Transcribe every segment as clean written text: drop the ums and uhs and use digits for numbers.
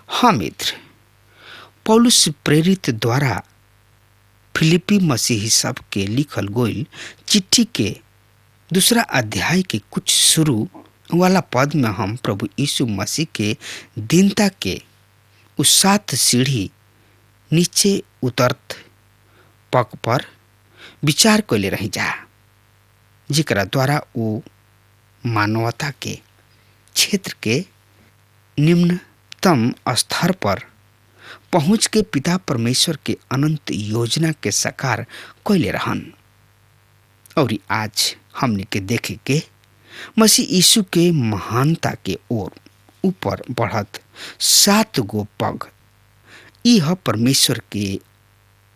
हाँ मित्र, पौलुस प्रेरित द्वारा फिलिपी मसीही सब के लिखल गोइल चिट्ठी के दूसरा अध्याय के कुछ शुरू वाला पद में हम प्रभु यीशु मसीह के दीनता के उस 7 सीढ़ी नीचे उतरत पग पर विचार कैले रही जा, जेकरा द्वारा वो मानवता के क्षेत्र के निम्नतम स्तर पर पहुंच के पिता परमेश्वर के अनंत योजना के साकार कैले रहन। और आज हमने के देखे के मसीह यीशु के महानता के ओर ऊपर बढ़त 7 गो पग, यह परमेश्वर के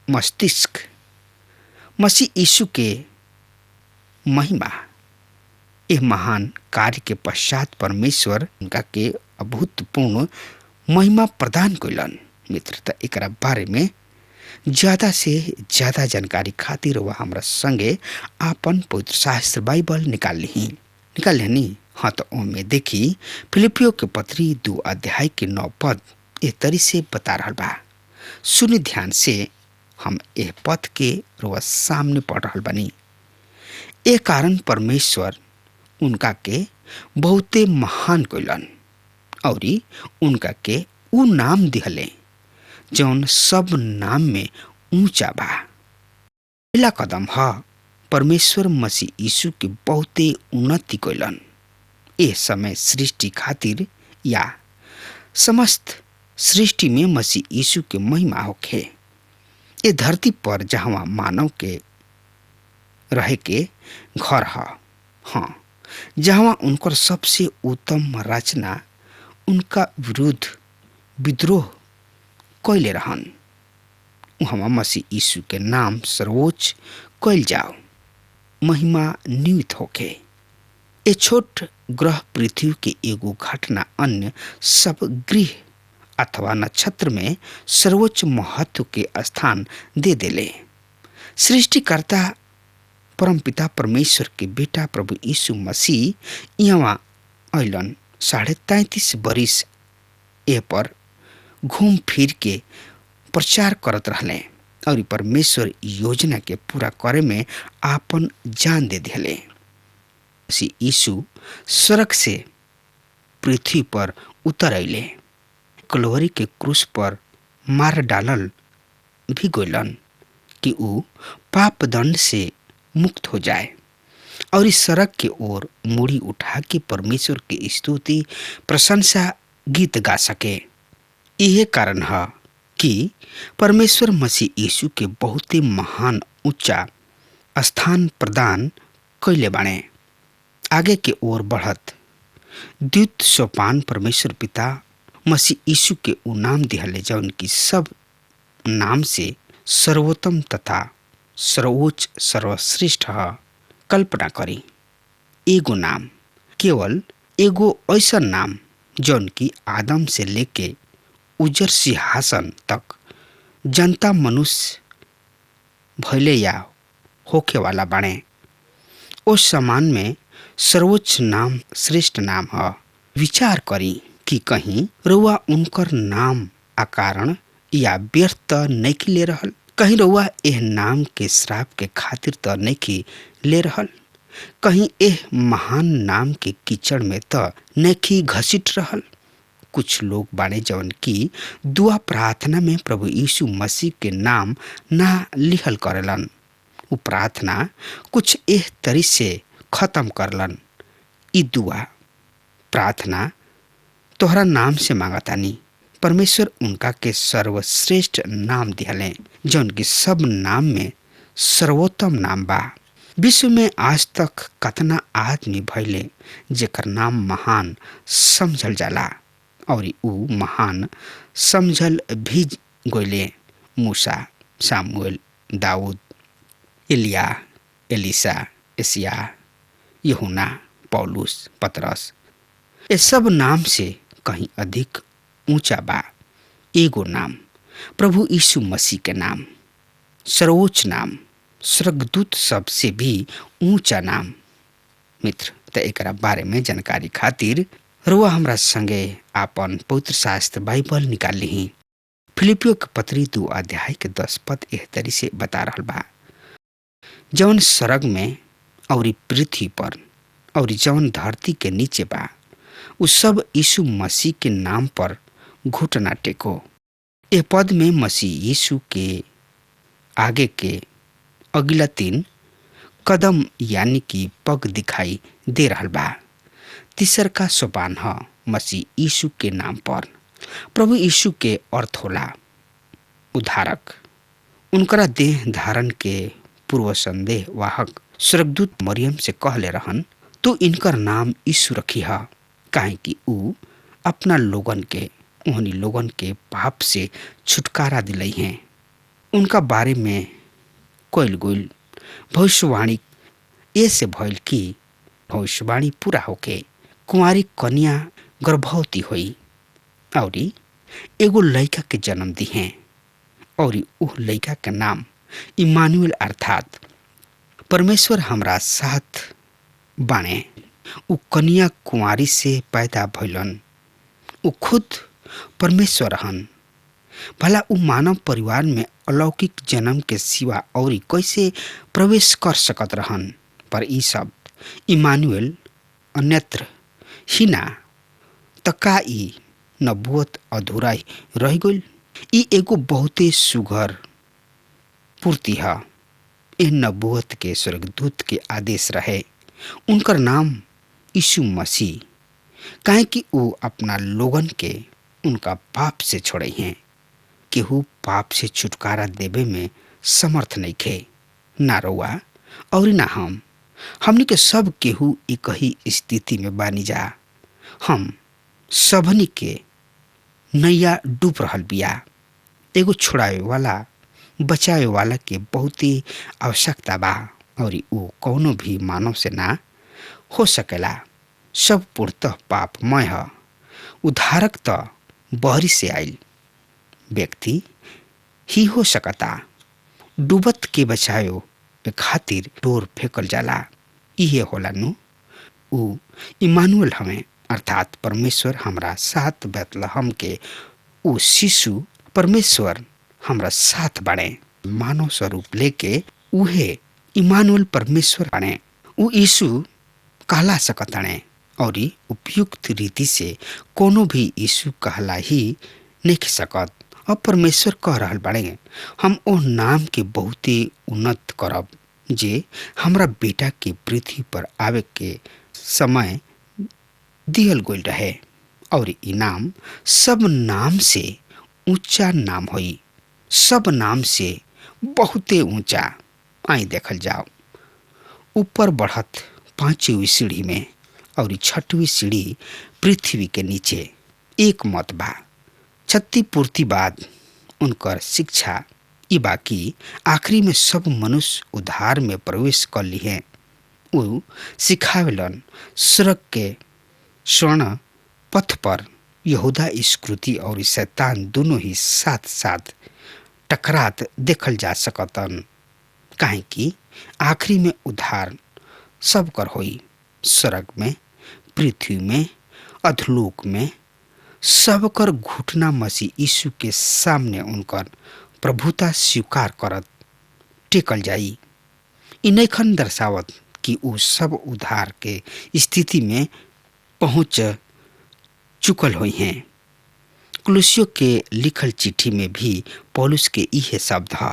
मस्तिष्क मसीह यीशु के महिमा। यह महान कार्य के पश्चात परमेश्वर उनका के अभूतपूर्व महिमा प्रदान कैलन। मित्रता एकरा बारे में ज्यादा से ज्यादा जानकारी खातिर वह हमरा संगे आपन पवित्र शास्त्र बाइबल निकाल लेनी। हाँ तो ओमे देखी फिलिपियो के पत्री 2 अध्याय के 9 पद ए तरी से बता रहा बा। सुनि ध्यान से, हम यह पद के रोज सामने पढ़ रहा बनी। ए कारण परमेश्वर उनका के बहुते महान कैलन और उनका के ऊ नाम दिहले जौन सब नाम में ऊंचा बा। पहला कदम है परमेश्वर मसीह यीशु के बहुते उन्नति कैलन। ए समय सृष्टि खातिर या समस्त सृष्टि में मसीह यीशु के महिमा होखे। ए धरती पर जहाँ मानव के रहे के घर है, हाँ, जहाँ उनकर सबसे उत्तम रचना उनका विरुद्ध विद्रोह कैले रहन, वहाँ मसीह यीशु के नाम सर्वोच्च कैल जाओ, महिमा नियुक्त होके। ए छोट ग्रह पृथ्वी के एगो घटना अन्य सब गृह अथवा नक्षत्र में सर्वोच्च महत्व के स्थान दे देले। सृष्टिकर्ता परमपिता परमेश्वर के बेटा प्रभु यीशु मसीह यहाँ अलन 33.5 बरिस ए पर घूम फिर के प्रचार करत रहले और परमेश्वर योजना के पूरा करे में आपन जान दे दिले। यीशु स्वर्ग से पृथ्वी पर उतर अइले, कलवरी के क्रूस पर मार डालल भी गइलन कि ऊ पाप दंड से मुक्त हो जाए और इस सड़क के ओर मुड़ी उठा के परमेश्वर की स्तुति प्रशंसा गीत गा सके। यह कारण है कि परमेश्वर मसीह यीशु के बहुत ही महान ऊंचा स्थान प्रदान कैले बाणे। आगे के ओर बढ़त द्वित सोपान परमेश्वर पिता मसीह यीशु के ऊ नाम दिहले जौन की सब नाम से सर्वोत्तम तथा सर्वोच्च सर्वश्रेष्ठ है। कल्पना करी, एगो नाम, केवल एगो ऐसा नाम जौन की आदम से लेके उजर सिंहासन तक जनता मनुष्य भले या होके वाला बने। उस समान में सर्वोच्च नाम श्रेष्ठ नाम है। विचार करी कि कहीं रउआ उनकर नाम अकारण या व्यर्थ नहीं ले रहल, कहीं रउआ एह नाम के श्राप के खातिर तो नहीं ले रहल, कहीं एह महान नाम के कीचड़ में तो नहीं घसीट रहल। कुछ लोग बाणे जवन की दुआ प्रार्थना में प्रभु यीशु मसीह के नाम ना लिखल करेलन। उ प्रार्थना कुछ एह तरी से खत्म करलन, ई दुआ प्रार्थना तोहरा नाम से मांगतानी। परमेश्वर उनका के सर्वश्रेष्ठ नाम दिहले जौन की सब नाम में सर्वोत्तम नाम बा। विश्व में आज तक कतना आदमी भइले जेकर नाम महान समझल जाला और ऊ महान समझल भी गइले। मूसा, सामुएल, दाऊद, एलिया, एलिसा, एशिया, यूहन्ना, पौलुस, पतरस, ये सब नाम से कहीं अधिक ऊंचा बा एगो नाम, प्रभु यीशु मसीह के नाम, सर्वोच्च नाम, स्वर्गदूत सबसे भी ऊंचा नाम। मित्र, तो एकरा बारे में जानकारी खातिर रुआ हमरा संगे आपन पवित्र शास्त्र बाइबल निकाल ली। फिलिपियो के पत्री 2 अध्याय के 10 पद एह तरी से बता रहल बा। जौन स्वर्ग में और पृथ्वी पर और जौन धरती के नीचे बा उ सब यीशु मसीह के नाम पर घुटना टेको। ए पद में मसीह यीशु के आगे के अगला 3 कदम यानी कि पग दिखाई दे रहल बा। तीसर का सोपान है मसीह यीशु के नाम पर। प्रभु यीशु के अर्थ होला उद्धारक। उनकरा देह धारण के पूर्व संदेह वाहक स्वर्गदूत मरियम से कहले रहन तो इनकर नाम यीशु रखी है, काहे कि ऊ अपना लोगन के उन्हीं लोगन के पाप से छुटकारा दिलाई हैं। उनका बारे में कोयल गोल भविष्यवाणी ऐसे भइल कि भविष्यवाणी पूरा होके कुंवारी कन्या गर्भवती हुई और एगो लड़का के जन्म दी हैं और उह लड़का के नाम इमानुएल अर्थात परमेश्वर हमरा साथ बाणे। उ कन्या कुंवारी से पैदा भइलन। उ खुद परमेश्वर हन। भला उ मानव परिवार में अलौकिक जन्म के सिवा और कैसे प्रवेश कर सकत रहन। पर ई शब्द इमानुएल अन्यत्र हिना तका ई नबुवत अधूरा रह गइल। ई एगो बहुते सुघर पूर्ति है। एह नबुवत के स्वर्गदूत के आदेश रहे। उनकर नाम यीशु मसीह, काहे कि वो अपना लोगन के उनका पाप से छोड़े हैं। केहू पाप से छुटकारा देवे में समर्थ नहीं खे, ना रउआ और ना हम। हमनी के सब केहू एक ही स्थिति में बानी जा। हम सबनी के नैया डूब रहल बिया। एगो छुड़ावे वाला बचावे वाला के बहुत ही आवश्यकता बा और वो कौनो भी मानव से ना हो सकेला। सब पूर्णतः पापमय है। उद्धारक तो बहरी से आइल व्यक्ति ही हो सकता। डूबत के बचायो के खातिर डोर फेंकल जाला। इहे होला नु उ इमानुएल हमें अर्थात परमेश्वर हमरा साथ बेतलहम के उ शिशु परमेश्वर हमरा साथ बाणे। मानव स्वरूप लेके उहे इमानुएल परमेश्वर बाणे। उ यीशु कहला सकताणे और उपयुक्त रीति से कोनो भी यीशु कहला ही नहीं सकत। अब परमेश्वर कह रहल बाड़े हम ओ नाम के बहुत ही उन्नत करब जे हमरा बेटा के पृथ्वी पर आवे के समय दियल गइल रहे और ई नाम सब नाम से ऊंचा नाम होई। सब नाम से बहुते ऊंचा। आई देखल जाओ ऊपर बढ़त 5वीं सीढ़ी में और 6वीं सीढ़ी पृथ्वी के नीचे एक मत बा। क्षतिपूर्ति बाद उनकर शिक्षा ई बाकी आखिरी में सब मनुष्य उद्धार में प्रवेश कर ली है। वो सिखावेलन स्वर्ग के स्वर्ण पथ पर यहूदा स्कृति और शैतान दोनों ही साथ साथ टकरात देखल जा सकतन, काहे कि आखिरी में उद्धार सब कर होई। स्वर्ग में पृथ्वी में अधलोक में सब कर घुटना मसीह यीशु के सामने उनकर प्रभुता स्वीकार करत टेकल जाई। इ नइखन दर्शावत कि उ सब उद्धार के स्थिति में पहुंच चुकल हुई हैं। कुलुसियों के लिखल चिट्ठी में भी पौलुस के इहे शब्द है।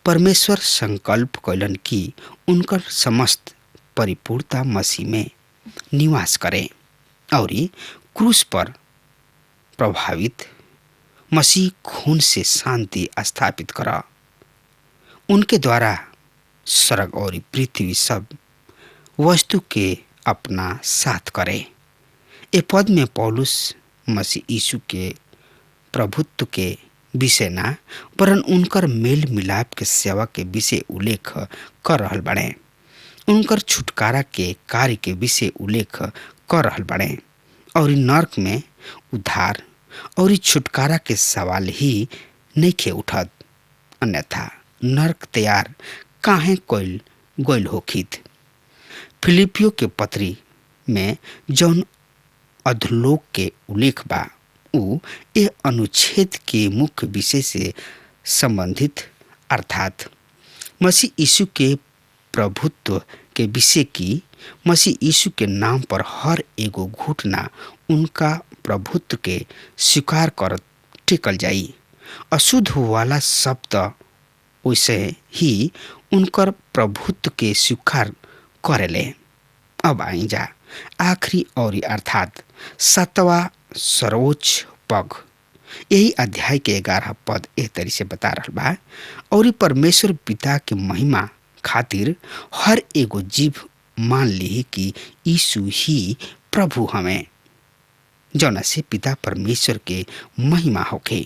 परमेश्वर संकल्प कैलन कि उनकर समस्त परिपूर्णता मसीह में निवास करे और क्रूस पर प्रभावित मसीह खून से शांति स्थापित करा। उनके द्वारा स्वर्ग और पृथ्वी सब वस्तु के अपना साथ करे। ए पद में पौलुस मसीह यीशु के प्रभुत्व के विषय ना वरन उनकर मेल मिलाप के सेवा के विषय उल्लेख कर रहल बड़े। उनकर छुटकारा के कार्य के विषय उल्लेख कर रहल बड़े और नरक में उद्धार और छुटकारा के सवाल ही नहीं खे उठत। अन्यथा नरक तैयार काहे कोइल गोइल होखित। फिलिपियो के पत्री में जौन अधोलोक के उल्लेख बा उ ए अनुच्छेद के मुख्य विषय से संबंधित अर्थात मसीह यीशु के प्रभुत्व के विषय की मसीह यीशु के नाम पर हर एगो घुटना उनका प्रभुत्व के स्वीकार कर टेकल जाई। अशुद्ध वाला शब्द वैसे ही उनकर प्रभुत्व के स्वीकार करेले। अब आई जा आखिरी और अर्थात 7वां सर्वोच्च पग। यही अध्याय के 11 पद एह तरी से बता रहा बा, और परमेश्वर पिता के महिमा खातिर हर एगो जीव मान ली कि यीशु ही प्रभु हमें, जौना से पिता परमेश्वर के महिमा होखे।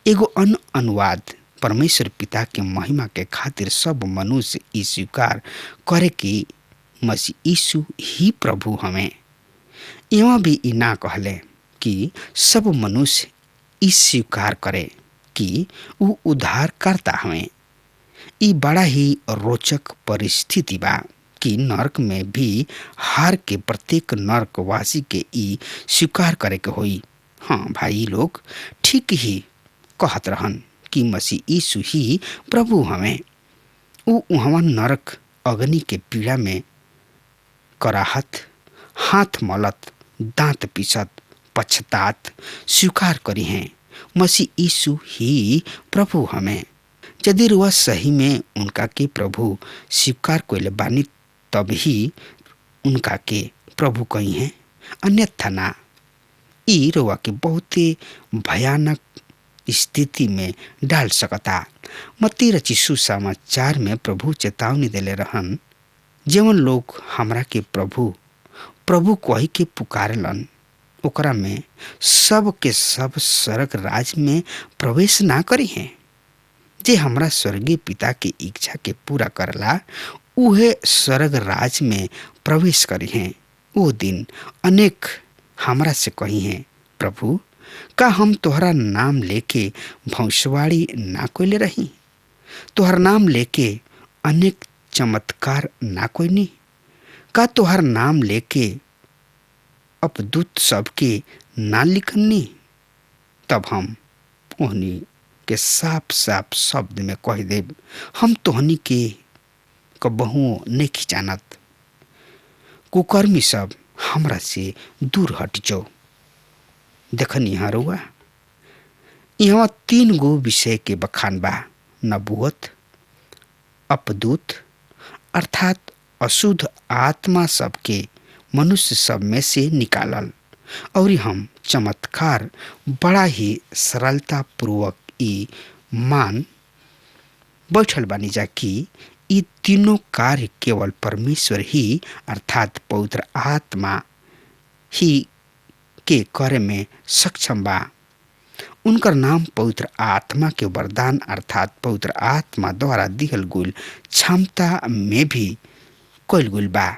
एगो अन्य अनुवाद परमेश्वर पिता के महिमा के खातिर सब मनुष्य ई स्वीकार करे कि मसीह यीशु ही प्रभु हमें। यहाँ भी ई ना कहले कि सब मनुष्य ई स्वीकार करे कि वो उद्धारकर्ता हमें। ई बड़ा ही रोचक परिस्थिति बा कि नरक में भी हार के प्रत्येक नरकवासी के ई स्वीकार करे के होई। हाँ भाई लोग ठीक ही कहत रहन कि मसीह यीशु ही प्रभु हमें। उ वहाँ नरक अग्नि के पीड़ा में कराहत, हाथ मलत, दांत पिसत, पछतात स्वीकार करी हैं मसीह यीशु ही प्रभु हमें। यदि रुआ सही में उनका के प्रभु स्वीकार कोइले बानी तब ही उनका के प्रभु कही हैं, अन्यथा ना। ई रुआ के बहुत भयानक स्थिति में डाल सकता। मत्ती रची सुसमाचार में प्रभु चेतावनी देले रहन, जेवन लोग हमरा के प्रभु प्रभु कही के पुकारलन ओकरा में सब के सब स्वर्ग राज में प्रवेश ना करी हैं। जे हमरा स्वर्गीय पिता के इच्छा के पूरा करला उहे स्वर्ग राज में प्रवेश करी हैं। वो दिन अनेक हमरा से कही हैं, प्रभु का हम तोहरा नाम लेके भविष्यवाणी ना कोइले रही, तोहर नाम लेके अनेक चमत्कार ना कोइनी, का तोहर नाम लेके अपदूत सबके ना लिखनी। तब हम ओहनी के साफ साफ शब्द में कह देब, हम तोहनी के कबहू नहीं जानत, कुकर्मी सब हमरा से दूर हट जाओ। देखनी यहाँ रुआ यहाँ 3 गो विषय के बखान बा, नबूवत, अपदूत अर्थात अशुद्ध आत्मा सबके मनुष्य सब में से निकालल, और हम चमत्कार बड़ा ही सरलता पूर्वक ई मान बैठल बानी जा कि ई तीनों कार्य केवल परमेश्वर ही अर्थात पवित्र आत्मा ही के करे में सक्षम बा। उनकर नाम पवित्र आत्मा के वरदान अर्थात पवित्र आत्मा द्वारा दिहल गुल क्षमता में भी कइल गुल बा।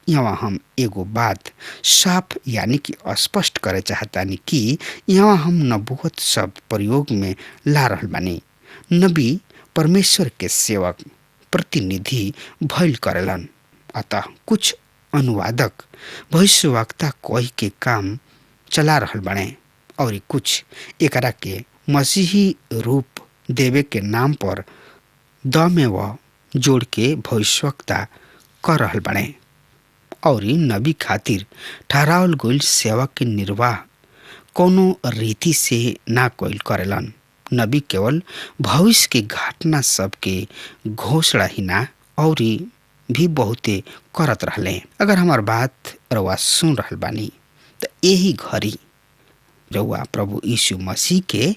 यहाँ हम एगो बात साफ यानी कि स्पष्ट करे चाहतानी कि यहाँ हम नबूवत शब्द प्रयोग में ला रहल बानी। नबी परमेश्वर के सेवक प्रतिनिधि भइल करेलन, अतः कुछ अनुवादक भविष्यवक्ता कही के काम चला रहल बने और कुछ एकरा के मसीही रूप देवे के नाम पर दमे व जोड़ के भविष्यवक्ता कर रहल बने, और नबी खातिर ठहरावल गइल सेवा के निर्वाह कोनो रीति से ना कइल करेलन। नबी केवल भविष्य के घटना सब के घोषणा ही ना और भी बहुते करत रहले। अगर हमार बात रउआ सुन रहल बानी तो यही घड़ी रउआ प्रभु यीशु मसीह के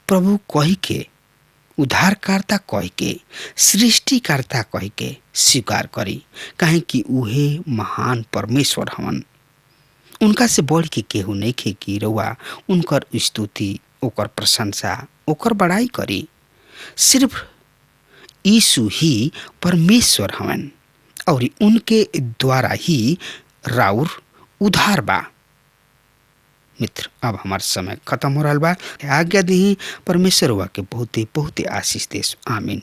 प्रभु कही के, उद्धारकर्ता कही के, सृष्टिकर्ता कही के स्वीकार करी, काहे कि उहे महान परमेश्वर हवन। उनका से बढ़ के केहू नहीं खे कि रउआ उनकर स्तुति, ओकर प्रशंसा, ओकर बड़ाई करी। सिर्फ यीशु ही परमेश्वर हवन और उनके द्वारा ही राउर उद्धार बा। मित्र, अब हमार समय खत्म हो रहा बा। आज्ञा दी, परमेश्वर के बहुते बहुते आशीष देश। आमीन।